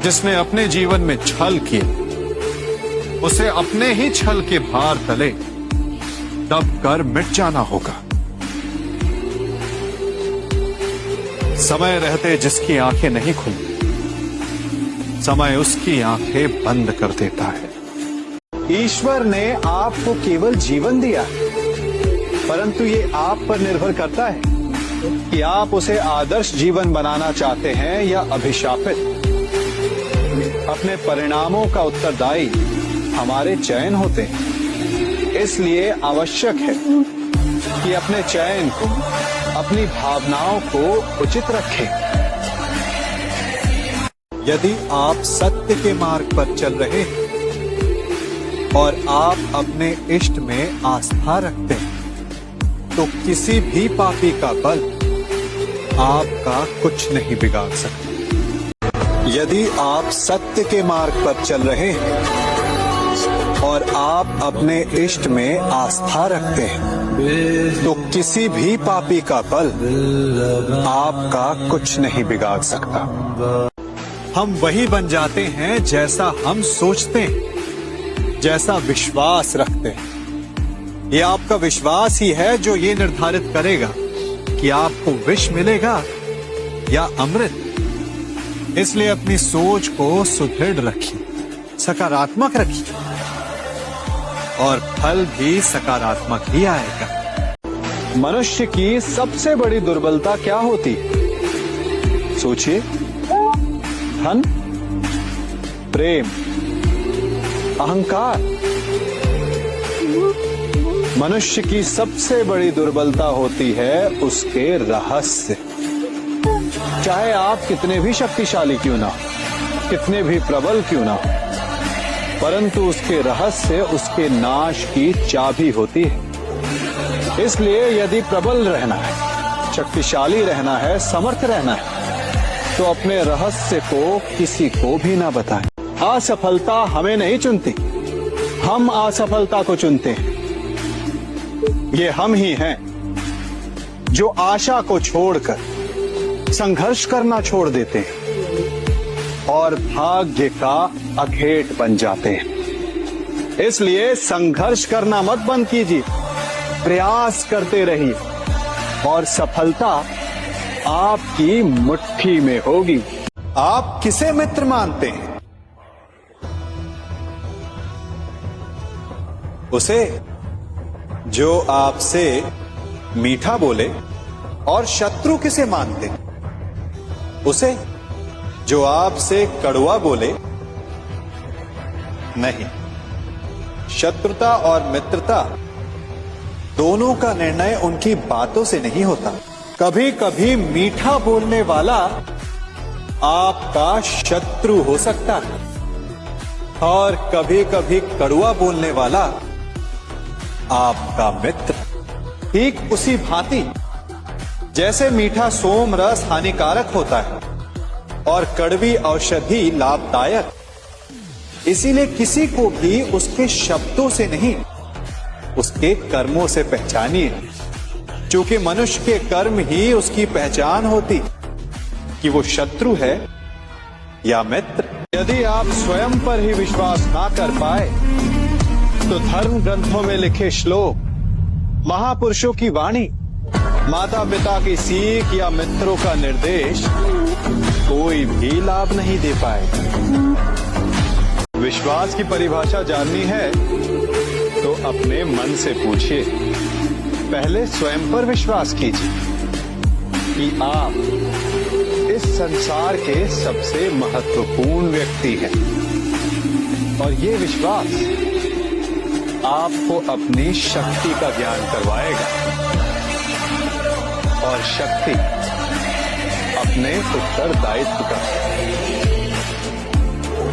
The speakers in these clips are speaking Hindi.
जिसने अपने जीवन में छल किया, उसे अपने ही छल के भार तले दब कर मिट जाना होगा। समय रहते जिसकी आंखें नहीं खुलती, समय उसकी आंखें बंद कर देता है। ईश्वर ने आपको केवल जीवन दिया, परंतु ये आप पर निर्भर करता है कि आप उसे आदर्श जीवन बनाना चाहते हैं या अभिशापित। अपने परिणामों का उत्तरदायी हमारे चयन होते हैं। इसलिए आवश्यक है कि अपने चयन को, अपनी भावनाओं को उचित रखें। यदि आप सत्य के मार्ग पर चल रहे हैं और आप अपने इष्ट में आस्था रखते हैं, तो किसी भी पापी का बल आपका कुछ नहीं बिगाड़ सकता। यदि आप सत्य के मार्ग पर चल रहे हैं और आप अपने इष्ट में आस्था रखते हैं, तो किसी भी पापी का बल आपका कुछ नहीं बिगाड़ सकता। हम वही बन जाते हैं जैसा हम सोचते हैं, जैसा विश्वास रखते हैं। ये आपका विश्वास ही है जो ये निर्धारित करेगा कि आपको विष मिलेगा या अमृत। इसलिए अपनी सोच को सुदृढ़ रखिए, सकारात्मक रखिए, और फल भी सकारात्मक ही आएगा। मनुष्य की सबसे बड़ी दुर्बलता क्या होती है? सोचिए। धन, प्रेम, अहंकार। मनुष्य की सबसे बड़ी दुर्बलता होती है उसके रहस्य। चाहे आप कितने भी शक्तिशाली क्यों ना हो, कितने भी प्रबल क्यों ना हो, परंतु उसके रहस्य उसके नाश की चाबी होती है। इसलिए यदि प्रबल रहना है, शक्तिशाली रहना है, समर्थ रहना है, तो अपने रहस्य को किसी को भी ना बताएं। असफलता हमें नहीं चुनती, हम असफलता को चुनते हैं। ये हम ही हैं जो आशा को छोड़कर संघर्ष करना छोड़ देते हैं और भाग्य का अघेट बन जाते हैं। इसलिए संघर्ष करना मत बंद कीजिए, प्रयास करते रहिए और सफलता आपकी मुट्ठी में होगी। आप किसे मित्र मानते हैं? उसे जो आपसे मीठा बोले, और शत्रु किसे मानते हैं? उसे जो आपसे कड़वा बोले? नहीं, शत्रुता और मित्रता दोनों का निर्णय उनकी बातों से नहीं होता। कभी कभी मीठा बोलने वाला आपका शत्रु हो सकता है, और कभी कभी कड़वा बोलने वाला आपका मित्र। ठीक उसी भांति जैसे मीठा सोम रस हानिकारक होता है और कड़वी औषधि लाभदायक, इसीलिए किसी को भी उसके शब्दों से नहीं, उसके कर्मों से पहचानिए, क्योंकि मनुष्य के कर्म ही उसकी पहचान होती कि वो शत्रु है या मित्र। यदि आप स्वयं पर ही विश्वास ना कर पाए, तो धर्म ग्रंथों में लिखे श्लोक, महापुरुषों की वाणी, माता पिता की सीख या मित्रों का निर्देश कोई भी लाभ नहीं दे पाएगा। विश्वास की परिभाषा जाननी है तो अपने मन से पूछिए। पहले स्वयं पर विश्वास कीजिए कि आप इस संसार के सबसे महत्वपूर्ण व्यक्ति हैं, और ये विश्वास आपको अपनी शक्ति का ज्ञान करवाएगा, और शक्ति अपने उत्तरदायित्व का,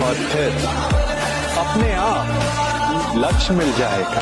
और फिर अपने आप लक्ष्य मिल जाएगा।